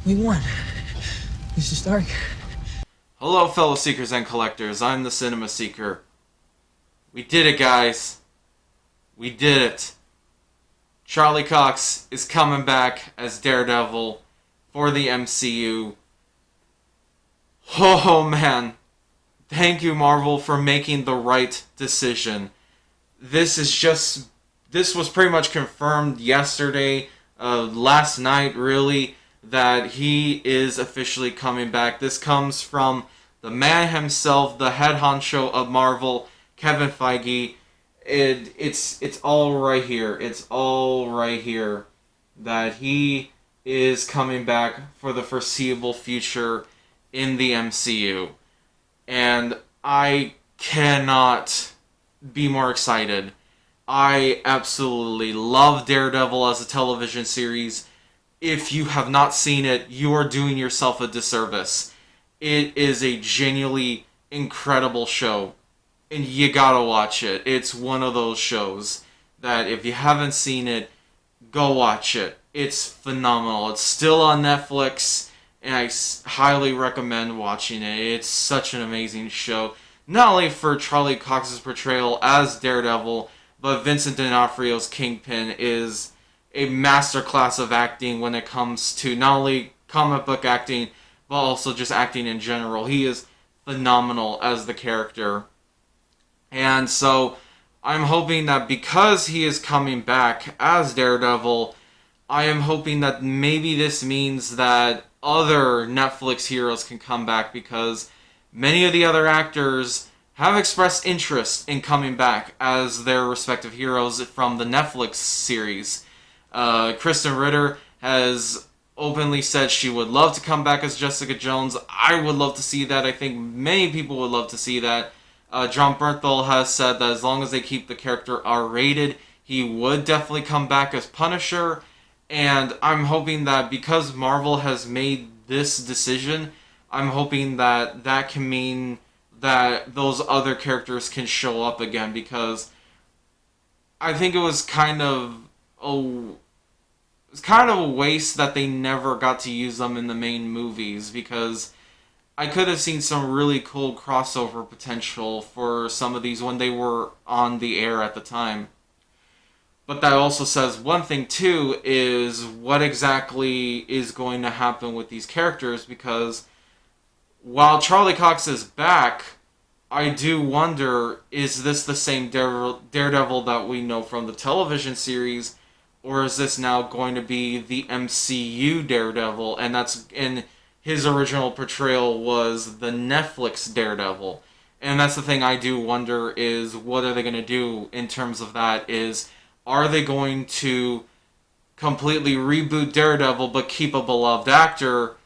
We won. Mr. Stark. Hello, fellow seekers and collectors. I'm the Cinema Seeker. We did it, guys. We did it. Charlie Cox is coming back as Daredevil for the MCU. Oh, man. Thank you, Marvel, for making the right decision. This was pretty much confirmed yesterday, last night, really, that he is officially coming back. This comes from the man himself, the head honcho of Marvel, Kevin Feige. It's all right here. It's all right here that he is coming back for the foreseeable future in the MCU. And I cannot be more excited. I absolutely love Daredevil as a television series. If you have not seen it, you are doing yourself a disservice. It is a genuinely incredible show, and you gotta watch it. It's one of those shows that if you haven't seen it, go watch it. It's phenomenal. It's still on Netflix, and I highly recommend watching it. It's such an amazing show. Not only for Charlie Cox's portrayal as Daredevil, but Vincent D'Onofrio's Kingpin is a masterclass of acting when it comes to not only comic book acting, but also just acting in general. He is phenomenal as the character. And so I'm hoping that because he is coming back as Daredevil, I am hoping that maybe this means that other Netflix heroes can come back, because many of the other actors have expressed interest in coming back as their respective heroes from the Netflix series. Kristen Ritter has openly said she would love to come back as Jessica Jones. I would love to see that. I think many people would love to see that. John Bernthal has said that as long as they keep the character R-rated, he would definitely come back as Punisher. And I'm hoping that because Marvel has made this decision, I'm hoping that that can mean that those other characters can show up again, because I think it was kind of a waste that they never got to use them in the main movies, because I could have seen some really cool crossover potential for some of these when they were on the air at the time. But that also says one thing too, is what exactly is going to happen with these characters, because while Charlie Cox is back, I do wonder, is this the same Daredevil that we know from the television series, or is this now going to be the MCU Daredevil? And his original portrayal was the Netflix Daredevil. And that's the thing I do wonder, is what are they going to do in terms of that? Are they going to completely reboot Daredevil but keep a beloved actor?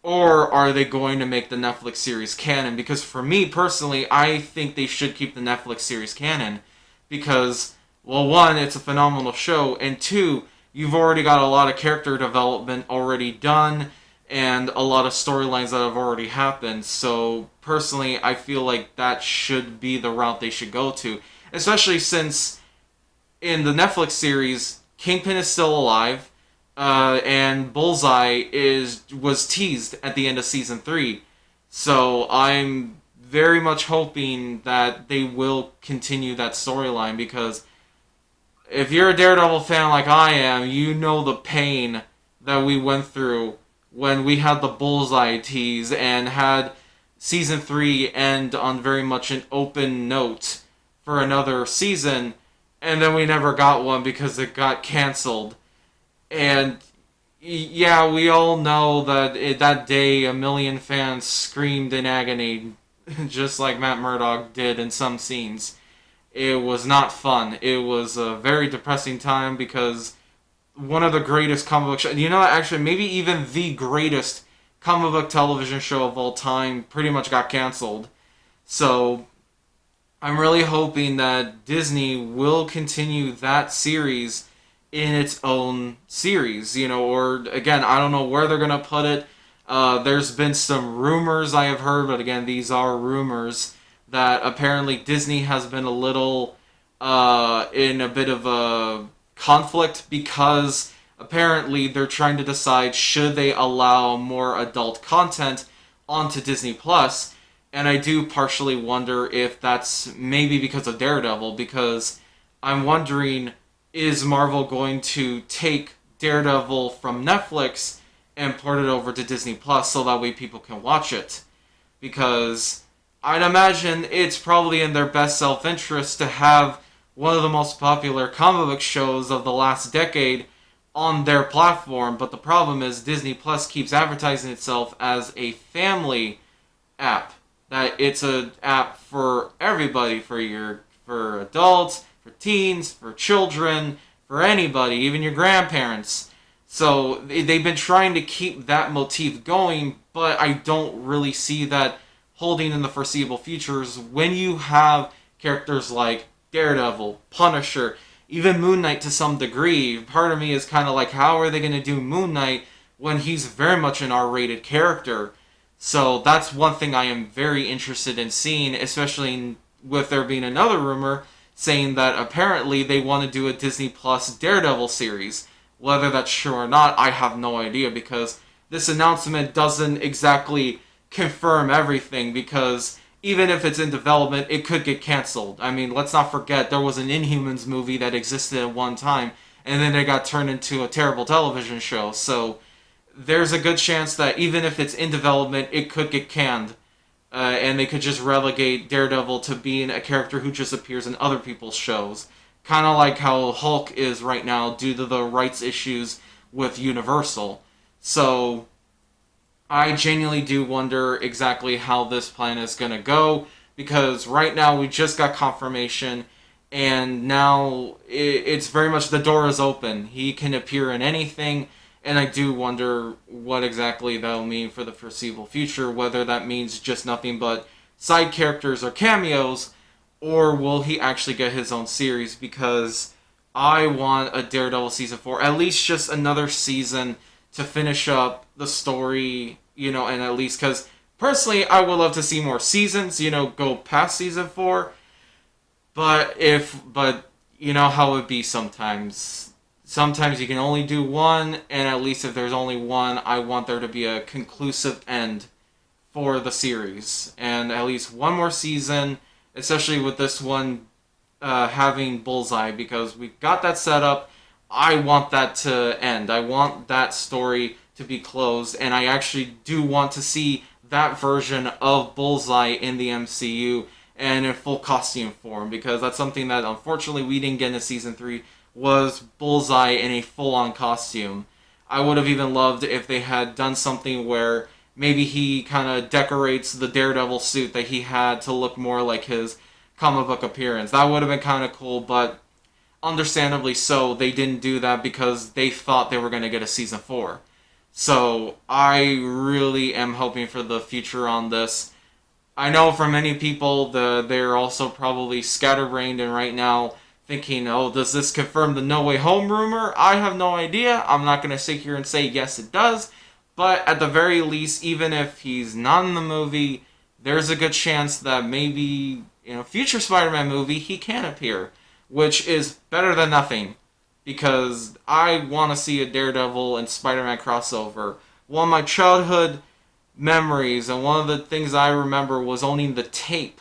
Or are they going to make the Netflix series canon? Because for me personally, I think they should keep the Netflix series canon. Because, well, one, it's a phenomenal show. And two, you've already got a lot of character development already done, and a lot of storylines that have already happened. So, personally, I feel like that should be the route they should go to. Especially since, in the Netflix series, Kingpin is still alive, and Bullseye was teased at the end of Season 3. So, I'm very much hoping that they will continue that storyline, because if you're a Daredevil fan like I am, you know the pain that we went through when we had the Bullseye tease and had Season 3 end on very much an open note for another season, and then we never got one because it got canceled. And yeah, we all know that that day a million fans screamed in agony, just like Matt Murdock did in some scenes. It was not fun. It was a very depressing time, because one of the greatest comic book shows, actually maybe even the greatest comic book television show of all time, pretty much got canceled. So I'm really hoping that Disney will continue that series in its own series, or again, I don't know where they're going to put it. There's been some rumors I have heard, but again, these are rumors, that apparently Disney has been a little in a bit of a conflict, because apparently they're trying to decide should they allow more adult content onto Disney Plus. And I do partially wonder if that's maybe because of Daredevil, because I'm wondering, is Marvel going to take Daredevil from Netflix and port it over to Disney Plus so that way people can watch it? Because I'd imagine it's probably in their best self-interest to have one of the most popular comic book shows of the last decade on their platform, but the problem is Disney Plus keeps advertising itself as a family app. That it's an app for everybody, for adults, for teens, for children, for anybody, even your grandparents. So they've been trying to keep that motif going, but I don't really see that holding in the foreseeable futures when you have characters like Daredevil, Punisher, even Moon Knight to some degree. Part of me is kind of like, how are they going to do Moon Knight when he's very much an R-rated character? So that's one thing I am very interested in seeing, especially with there being another rumor saying that apparently they want to do a Disney Plus Daredevil series. Whether that's true or not, I have no idea, because this announcement doesn't exactly confirm everything, because even if it's in development, it could get canceled. I mean, let's not forget, there was an Inhumans movie that existed at one time, and then it got turned into a terrible television show. So there's a good chance that even if it's in development, it could get canned. And they could just relegate Daredevil to being a character who just appears in other people's shows. Kind of like how Hulk is right now due to the rights issues with Universal. So I genuinely do wonder exactly how this plan is going to go, because right now we just got confirmation, and now it's very much the door is open. He can appear in anything, and I do wonder what exactly that'll mean for the foreseeable future, whether that means just nothing but side characters or cameos, or will he actually get his own series, because I want a Daredevil season 4, at least just another season to finish up the story, and at least, because personally, I would love to see more seasons, go past season 4, but you know how it be sometimes. Sometimes you can only do one, and at least if there's only one, I want there to be a conclusive end for the series, and at least one more season, especially with this one having Bullseye, because we got that set up. I want that to end. I want that story to be closed, and I actually do want to see that version of Bullseye in the MCU and in full costume form, because that's something that unfortunately we didn't get in Season 3, was Bullseye in a full-on costume. I would have even loved if they had done something where maybe he kind of decorates the Daredevil suit that he had to look more like his comic book appearance. That would have been kind of cool, but understandably so, they didn't do that because they thought they were going to get a Season 4. So I really am hoping for the future on this. I know for many people, they're also probably scatterbrained and right now thinking, oh, does this confirm the No Way Home rumor? I have no idea. I'm not going to sit here and say yes, it does. But at the very least, even if he's not in the movie, there's a good chance that maybe in a future Spider-Man movie, he can appear, which is better than nothing, because I want to see a Daredevil and Spider-Man crossover. One of my childhood memories, and one of the things I remember, was owning the tape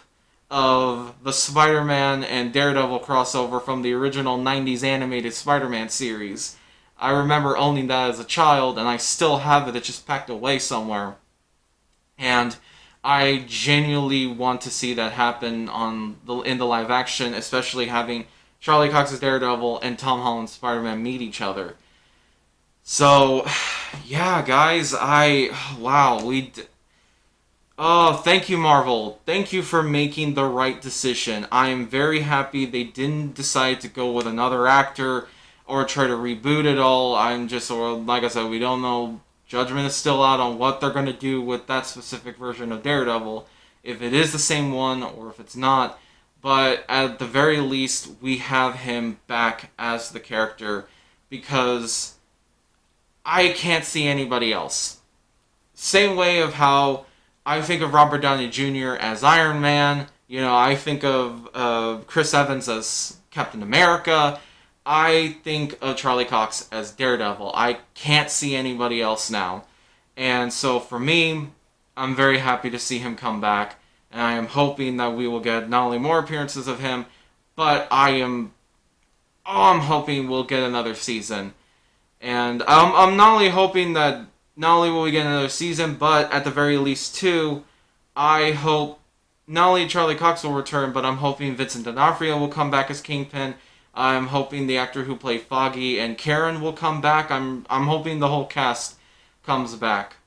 of the Spider-Man and Daredevil crossover from the original 90s animated Spider-Man series. I remember owning that as a child, and I still have it. It's just packed away somewhere. And I genuinely want to see that happen in the live action, especially having Charlie Cox's Daredevil and Tom Holland's Spider-Man meet each other. So, yeah, guys, thank you, Marvel. Thank you for making the right decision. I am very happy they didn't decide to go with another actor or try to reboot it all. Like I said, we don't know. Judgment is still out on what they're going to do with that specific version of Daredevil, if it is the same one or if it's not. But at the very least, we have him back as the character, because I can't see anybody else. Same way of how I think of Robert Downey Jr. as Iron Man. I think of Chris Evans as Captain America. I think of Charlie Cox as Daredevil. I can't see anybody else now. And so for me, I'm very happy to see him come back. And I am hoping that we will get not only more appearances of him, but I'm hoping we'll get another season. And I'm not only hoping that not only will we get another season, but at the very least too, I hope not only Charlie Cox will return, but I'm hoping Vincent D'Onofrio will come back as Kingpin. I'm hoping the actor who played Foggy and Karen will come back. I'm hoping the whole cast comes back.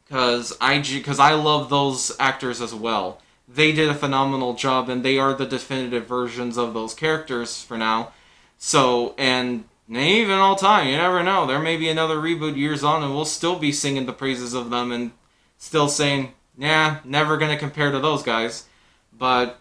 Cause I love those actors as well. They did a phenomenal job, and they are the definitive versions of those characters for now. So, and even all time, you never know. There may be another reboot years on, and we'll still be singing the praises of them and still saying, yeah, never gonna compare to those guys. But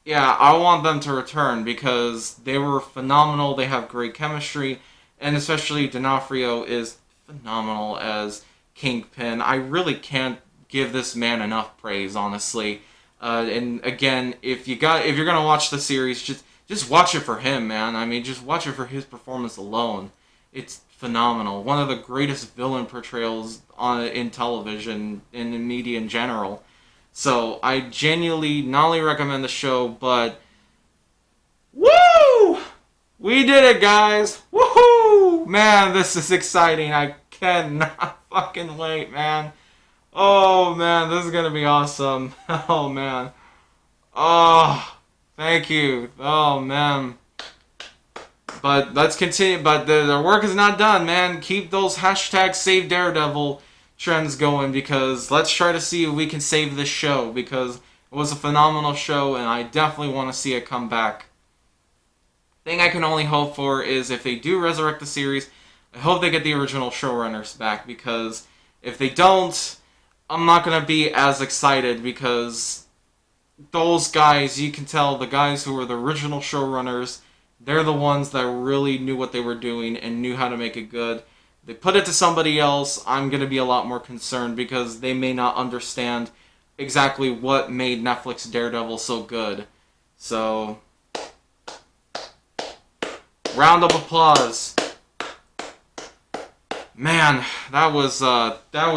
yeah, I want them to return because they were phenomenal. They have great chemistry, and especially D'Onofrio is phenomenal as Kingpin. I really can't give this man enough praise, honestly. And again, if you're gonna watch the series, just watch it for him, man. I mean, just watch it for his performance alone. It's phenomenal. One of the greatest villain portrayals in television and in media in general. So I genuinely not only recommend the show, but woo! We did it, guys! Woohoo! Man, this is exciting. I cannot fucking wait, man. Oh man, this is gonna be awesome. Oh man. Oh, thank you. Oh man. But let's continue. But the work is not done, man. Keep those hashtag Save Daredevil trends going, because let's try to see if we can save this show, because it was a phenomenal show and I definitely want to see it come back. Thing I can only hope for is if they do resurrect the series, I hope they get the original showrunners back, because if they don't, I'm not going to be as excited, because those guys, you can tell, the guys who were the original showrunners, they're the ones that really knew what they were doing and knew how to make it good. They put it to somebody else, I'm going to be a lot more concerned, because they may not understand exactly what made Netflix Daredevil so good. So, round of applause. Man, that was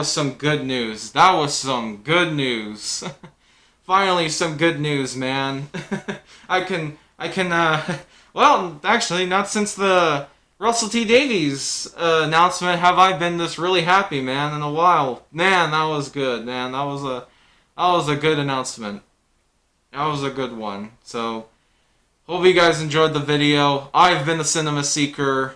some good news. That was some good news. Finally, some good news, man. Well, actually, not since the Russell T Davies announcement have I been this really happy, man, in a while. Man, that was good, man. That was a good announcement. That was a good one. So, hope you guys enjoyed the video. I've been the Cinema Seeker.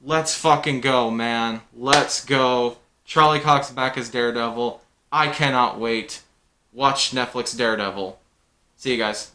Let's fucking go, man. Let's go. Charlie Cox back as Daredevil. I cannot wait. Watch Netflix Daredevil. See you guys.